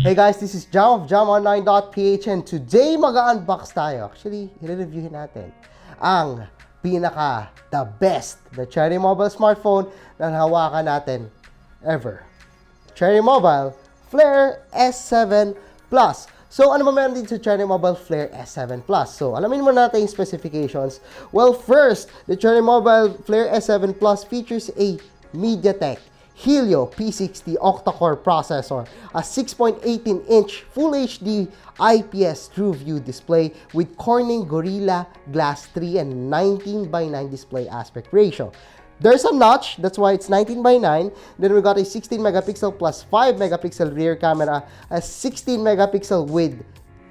Hey guys, this is Jam of jamonline.ph and today mag-unbox tayo. Actually, i-reviewin natin ang the best na Cherry Mobile smartphone na nahawakan natin ever. Cherry Mobile Flare S7 Plus. So, ano ba meron din sa Cherry Mobile Flare S7 Plus? So, alamin muna natin yung specifications. Well, first, the Cherry Mobile Flare S7 Plus features a MediaTek Helio P60 octa-core processor, a 6.18-inch Full HD IPS TrueView display with Corning Gorilla Glass 3 and 19:9 display aspect ratio. There's a notch, that's why it's 19:9. Then we got a 16 megapixel plus 5 megapixel rear camera, a 16 megapixel with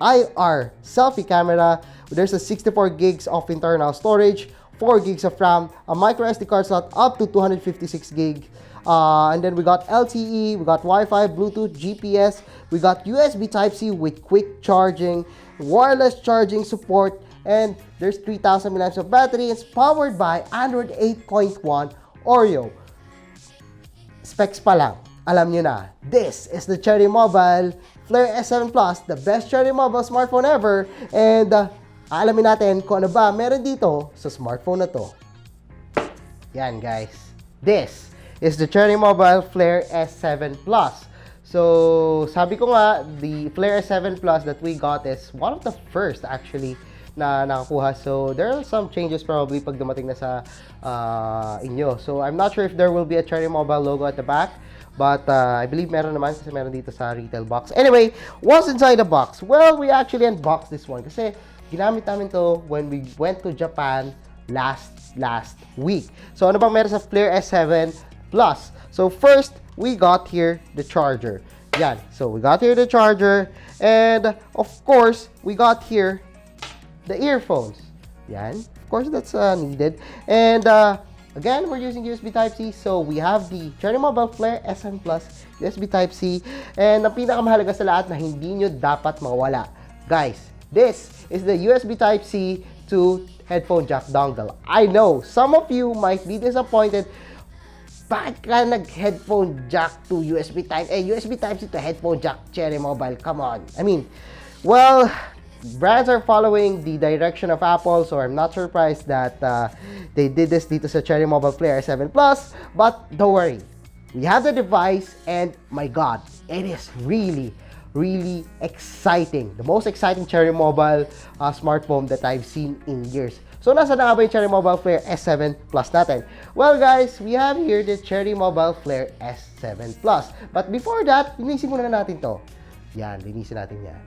IR selfie camera. There's a 64 gigs of internal storage, 4 gigs of RAM, a micro SD card slot up to 256 gig. And then we got LTE, we got Wi-Fi, Bluetooth, GPS, we got USB Type-C with quick charging, wireless charging support, and there's 3,000 mAh of battery. It's powered by Android 8.1 Oreo. Specs pa lang, alam nyo na, this is the Cherry Mobile Flare S7 Plus, the best Cherry Mobile smartphone ever. And alamin natin kung ano ba meron dito sa smartphone na to. Yan guys, this is the Cherry Mobile Flare S7 Plus. So, sabi ko nga, the Flare S7 Plus that we got is one of the first actually na nakakuha. So, there are some changes probably pag dumating na sa inyo. So, I'm not sure if there will be a Cherry Mobile logo at the back. But I believe meron naman kasi meron dito sa retail box. Anyway, what's inside the box? Well, we actually unboxed this one kasi ginamit namin to when we went to Japan last week. So, ano bang meron sa Flare S7 Plus? So first, we got here the charger. Yan. So we got here the charger, and of course, we got here the earphones. Yan. Of course, that's needed. And again, we're using USB Type-C. So we have the Cherry Mobile Flare S7 Plus USB Type-C. And ang pinakamahalaga sa lahat na hindi nyo dapat mawala. Guys, this is the USB Type-C to headphone jack dongle. I know some of you might be disappointed. Bakit ka nag-headphone jack to USB Type-C to headphone jack Cherry Mobile? Come on. I mean, well, brands are following the direction of Apple, so I'm not surprised that they did this dito sa Cherry Mobile Flare 7 Plus. But don't worry, we have the device, and my God, it is really exciting. The most exciting Cherry Mobile smartphone that I've seen in years. So, nasa na nga ba yung Cherry Mobile Flare S7 Plus natin? Well, guys, we have here the Cherry Mobile Flare S7 Plus. But before that, linisin muna natin to. Yan, linisin natin yan.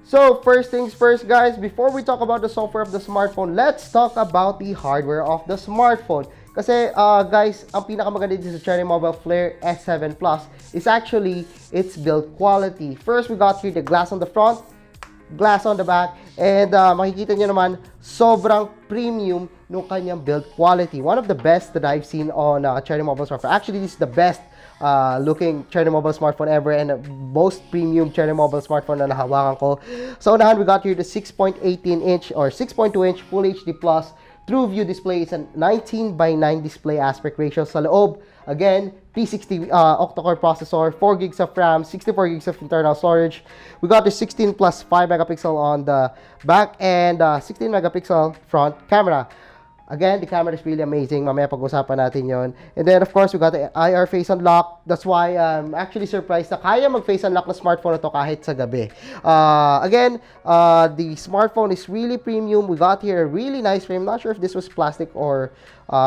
So, first things first, guys, before we talk about the software of the smartphone, let's talk about the hardware of the smartphone. Kasi, guys, ang pinakamaganda dito sa Cherry Mobile Flare S7 Plus is actually its build quality. First, we got here the glass on the front, glass on the back, and makikita nyo naman, sobrang premium nung kanyang build quality. One of the best that I've seen on Cherry Mobile smartphone. Actually, this is the best looking Cherry Mobile smartphone ever and most premium Cherry Mobile smartphone na nahawakan ko. So, unahan, we got here the 6.18-inch or 6.2-inch Full HD Plus TrueView display. It's a 19:9 display aspect ratio. Sa loob, again, P60 octa-core processor, 4 gigs of RAM, 64 gigs of internal storage. We got the 16 plus 5 megapixel on the back and 16 megapixel front camera. Again, the camera is really amazing. Mamaya pag-usapan natin yon. And then, of course, we got the IR face unlock. That's why I'm actually surprised na kaya mag-face unlock na smartphone na to kahit sa gabi. Again, the smartphone is really premium. We got here a really nice frame. Not sure if this was plastic or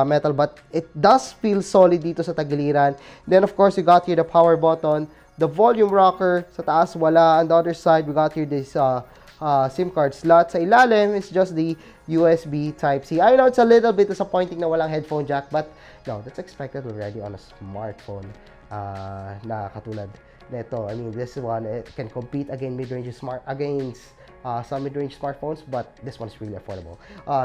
metal, but it does feel solid dito sa tagiliran. Then, of course, we got here the power button, the volume rocker. Sa taas, wala. On the other side, we got here this SIM card slot. Sa ilalim is just the USB Type-C. I know it's a little bit disappointing na walang headphone jack, but no, that's expected already on a smartphone na katulad nito. I mean, this one, it can compete against some mid-range smartphones, but this one is really affordable.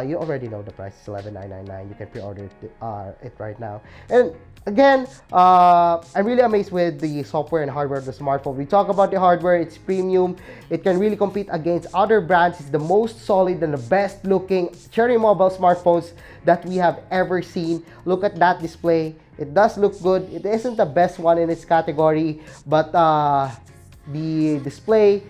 You already know the price is $11,999. You can pre-order it right now. And again, I'm really amazed with the software and hardware of the smartphone. We talk about the hardware, it's premium. It can really compete against other brands. It's the most solid and the best looking Cherry Mobile smartphones that we have ever seen. Look at that display. It does look good. It isn't the best one in its category, but the display,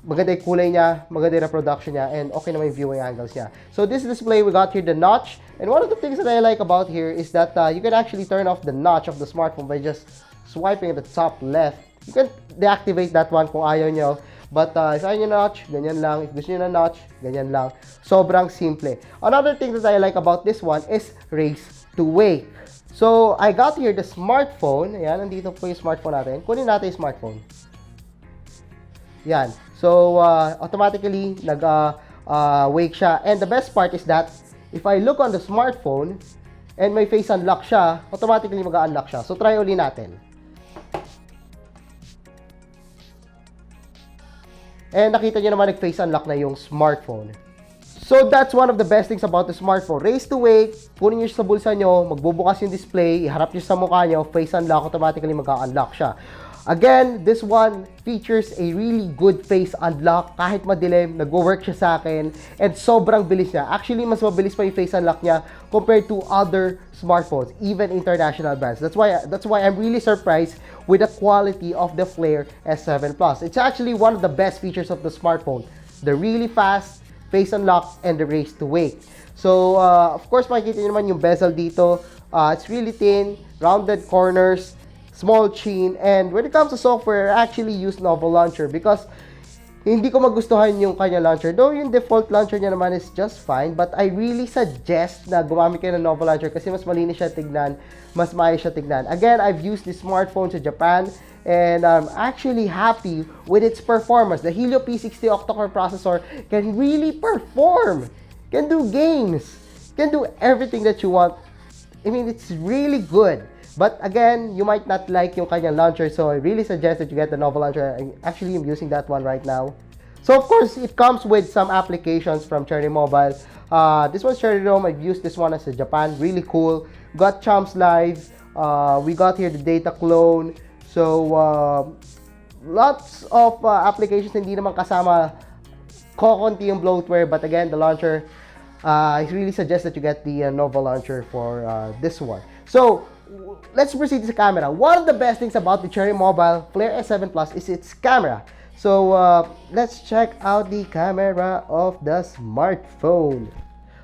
maganda yung kulay niya, maganda yung reproduction niya, and okay naman yung viewing angles niya. So this display, we got here the notch, and one of the things that I like about here is that you can actually turn off the notch of the smartphone by just swiping at the top left. You can deactivate that one kung ayaw nyo. But if ayaw nyo notch, ganyan lang. If gusto nyo na notch, ganyan lang. Sobrang simple. Another thing that I like about this one is raise to wake. So, I got here the smartphone. Ayan, nandito po yung smartphone natin. Kunin natin yung smartphone. Yan. So, automatically, nag-wake siya. And the best part is that, if I look on the smartphone, and may face unlock siya, automatically mag-unlock siya. So, try uli natin. And nakita nyo naman nag-face unlock na yung smartphone. So that's one of the best things about the smartphone. Raise to wake, kunin nyo siya sa bulsa nyo, magbubukas yung display, iharap nyo sa mukha nyo, face unlock, automatically mag-unlock siya. Again, this one features a really good face unlock. Kahit madilim, nag-work siya sa akin. And sobrang bilis niya. Actually, mas mabilis pa yung face unlock niya compared to other smartphones, even international brands. That's why I'm really surprised with the quality of the Flare S7 Plus. It's actually one of the best features of the smartphone. The really fast face unlock and the raise to wake. So, of course, makikita nyo naman yung bezel dito. It's really thin, rounded corners, small chin, and when it comes to software, I actually use Novo Launcher because hindi ko magustuhan yung kanya launcher. Though yung default launcher niya naman is just fine, but I really suggest na gumamit kayo ng Novo Launcher kasi mas malinis siya tignan, mas maayos siya tignan. Again, I've used this smartphone sa Japan, and I'm actually happy with its performance. The Helio P60 octa-core processor can really perform, can do games, can do everything that you want. I mean, it's really good. But again, you might not like yung kanyang launcher, so I really suggest that you get the Novo Launcher. I actually am using that one right now. So of course, it comes with some applications from Cherry Mobile. This one's Cherry Roam. I've used this one as a Japan. Really cool. Got Chomps Live. We got here the data clone. So lots of applications. Hindi naman kasama kokonti yung bloatware. But again, the launcher, I really suggest that you get the Novo Launcher for this one. So let's proceed to the camera. One of the best things about the Cherry Mobile Flare S7 Plus is its camera. So let's check out the camera of the smartphone.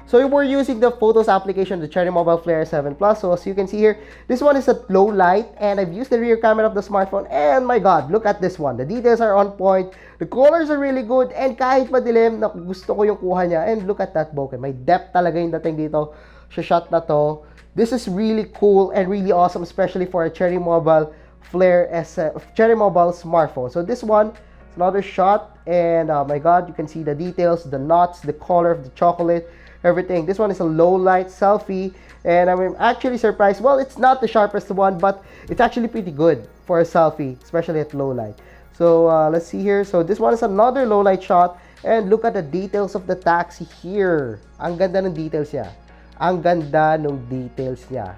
So we're using the Photos application, the Cherry Mobile Flare S7 Plus. So as you can see here, this one is at low light, and I've used the rear camera of the smartphone, and my God, look at this one. The details are on point, the colors are really good, and kahit madilim, gusto ko yung kuha niya. And look at that bokeh. May depth talaga yung dating dito sa shot na to. This is really cool and really awesome, especially for a Cherry Mobile Cherry Mobile smartphone. So this one is another shot, and my God, you can see the details, the knots, the color of the chocolate, everything. This one is a low light selfie, and I'm actually surprised. Well, it's not the sharpest one, but it's actually pretty good for a selfie, especially at low light. So let's see here. So this one is another low light shot, and look at the details of the taxi here. Ang ganda ng details niya. Ang ganda ng details niya.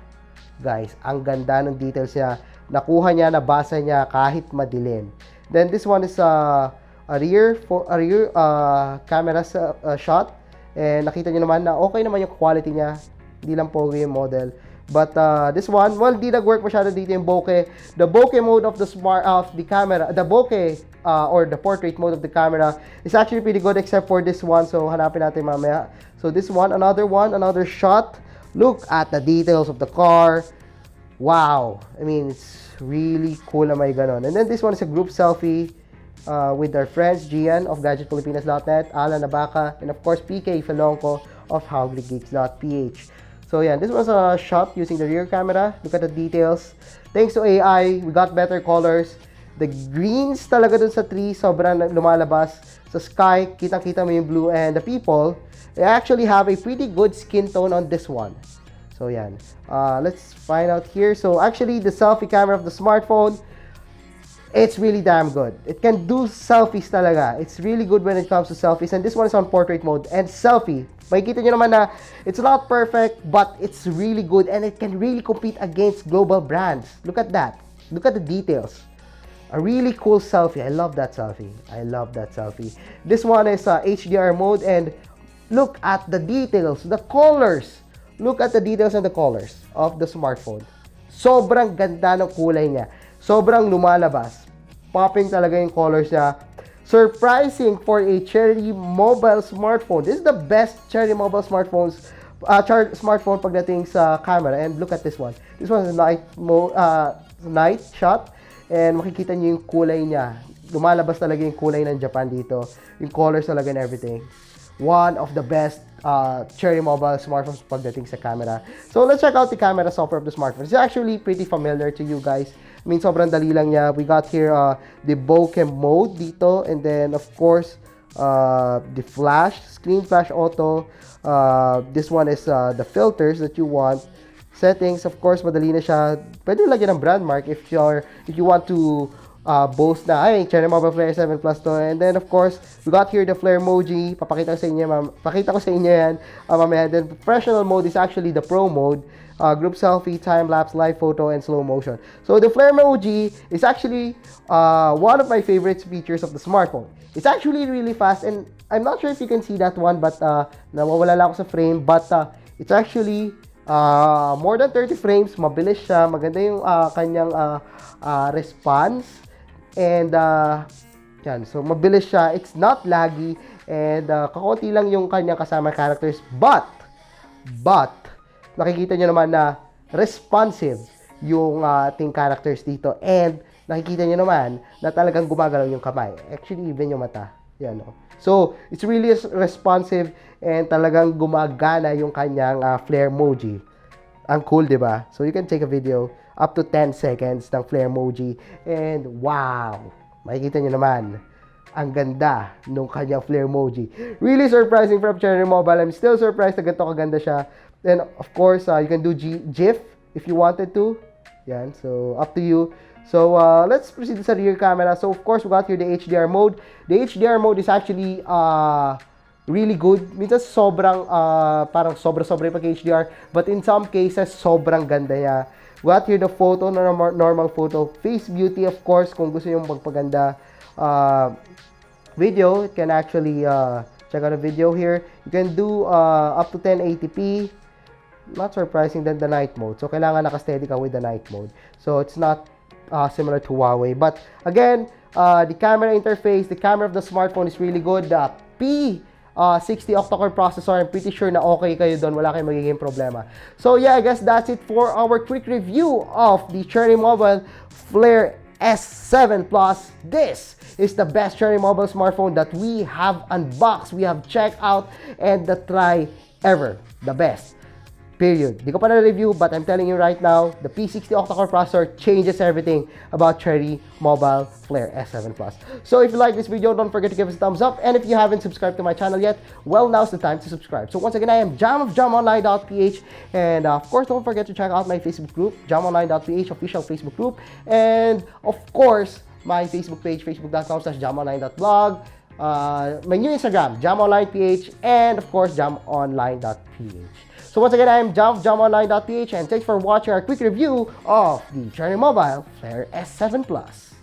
Guys, ang ganda ng details niya. Nakuha niya, nabasa niya kahit madilim. Then this one is a rear camera shot. And nakita niyo naman na okay naman yung quality niya. Hindi lang pogi yung model. But this one, well, di nag-work masyado dito yung bokeh. The bokeh mode of the camera, the bokeh or the portrait mode of the camera is actually pretty good except for this one. So hanapin natin mamaya. So this one, another shot. Look at the details of the car. Wow. I mean, it's really cool na may ganon. And then this one is a group selfie with our friends, Gian of GadgetPilipinas.net, Alan Nabaca, and of course, PK Falonco of HowlyGeeks.ph. So yeah, this was a shot using the rear camera. Look at the details. Thanks to AI, we got better colors. The greens talaga dun sa tree, sobrang lumalabas. Sa sky, kitang-kita mo yung blue. And the people, they actually have a pretty good skin tone on this one. So yan. Let's find out here. So actually, the selfie camera of the smartphone, it's really damn good. It can do selfies talaga. It's really good when it comes to selfies. And this one is on portrait mode. And selfie, makikita nyo naman na it's not perfect, but it's really good. And it can really compete against global brands. Look at that. Look at the details. A really cool selfie. I love that selfie. I love that selfie. This one is HDR mode. And look at the details, the colors. Look at the details and the colors of the smartphone. Sobrang ganda ng kulay niya. Sobrang lumalabas. popping talaga yung colors niya. Surprising for a Cherry mobile smartphone. This is the best Cherry mobile smartphone pagdating sa camera. And look at this one. This one is night shot. And makikita niyo yung kulay niya. Lumalabas talaga yung kulay ng Japan dito. Yung colors talaga and everything. One of the best Cherry mobile smartphones pagdating sa camera. So let's check out the camera software of the smartphone. It's actually pretty familiar to you guys. I mean, sobrang dali lang niya. We got here the bokeh mode dito. And then, of course, the flash, screen flash auto. This one is the filters that you want. Settings, of course, madali na siya. Pwede lagyan ng brand mark if you want to boast na, ay, Cherry Mobile Flare 7 Plus to. And then, of course, we got here the flare emoji. Pakita ko sa inyo yan mamaya. Then, professional mode is actually the pro mode. Group selfie, time-lapse, live photo, and slow motion. So, the flare emoji is actually one of my favorite features of the smartphone. It's actually really fast, and I'm not sure if you can see that one, but nawawala lang ako sa frame. But it's actually more than 30 frames. Mabilis siya. Maganda yung kanyang response. And, yan. So, mabilis siya. It's not laggy. And, kakunti lang yung kanyang kasama characters. But, nakikita nyo naman na responsive yung ating characters dito. And, nakikita nyo naman na talagang gumagalaw yung kamay. Actually, even yung mata. Yan, no? So, it's really responsive and talagang gumagana yung kanyang flare emoji. Ang cool, di ba? So, you can take a video up to 10 seconds ng flare emoji. And, wow! Makikita nyo naman, ang ganda nung kanyang flare emoji. Really surprising from Cherry Mobile. I'm still surprised na ganito kaganda siya. Then, of course, you can do GIF if you wanted to. Yan. So, up to you. So, let's proceed sa rear camera. So, of course, we got here the HDR mode. The HDR mode is actually really good. Minsan, parang sobra-sobra yung pag-HDR. But in some cases, sobrang ganda niya. We got here the photo, normal photo. Face beauty, of course, kung gusto nyo magpaganda. Video, you can actually check out a video here. You can do up to 1080p. Not surprising than the night mode. So, kailangan naka-steady ka with the night mode. So, it's not similar to Huawei. But, again, the camera interface, the camera of the smartphone is really good. The P60 octa-core processor, I'm pretty sure na okay kayo doon. Wala kayong magiging problema. So, yeah, I guess that's it for our quick review of the Cherry Mobile Flare S7 Plus. This is the best Cherry Mobile smartphone that we have unboxed, we have checked out, and the try ever. The best. Period. Di ko pa na-review, but I'm telling you right now, the P60 octa-core processor changes everything about Cherry Mobile Flare S7 Plus. So if you like this video, don't forget to give us a thumbs up. And if you haven't subscribed to my channel yet, well, now's the time to subscribe. So once again, I am Jam of JamOnline.ph. And of course, don't forget to check out my Facebook group, JamOnline.ph, official Facebook group. And of course, my Facebook page, facebook.com/jamonline.blog. My new Instagram, JamOnline.ph. And of course, JamOnline.ph. So once again, I'm Jam of JamOnline.ph, and thanks for watching our quick review of the Cherry Mobile Flare S7 Plus.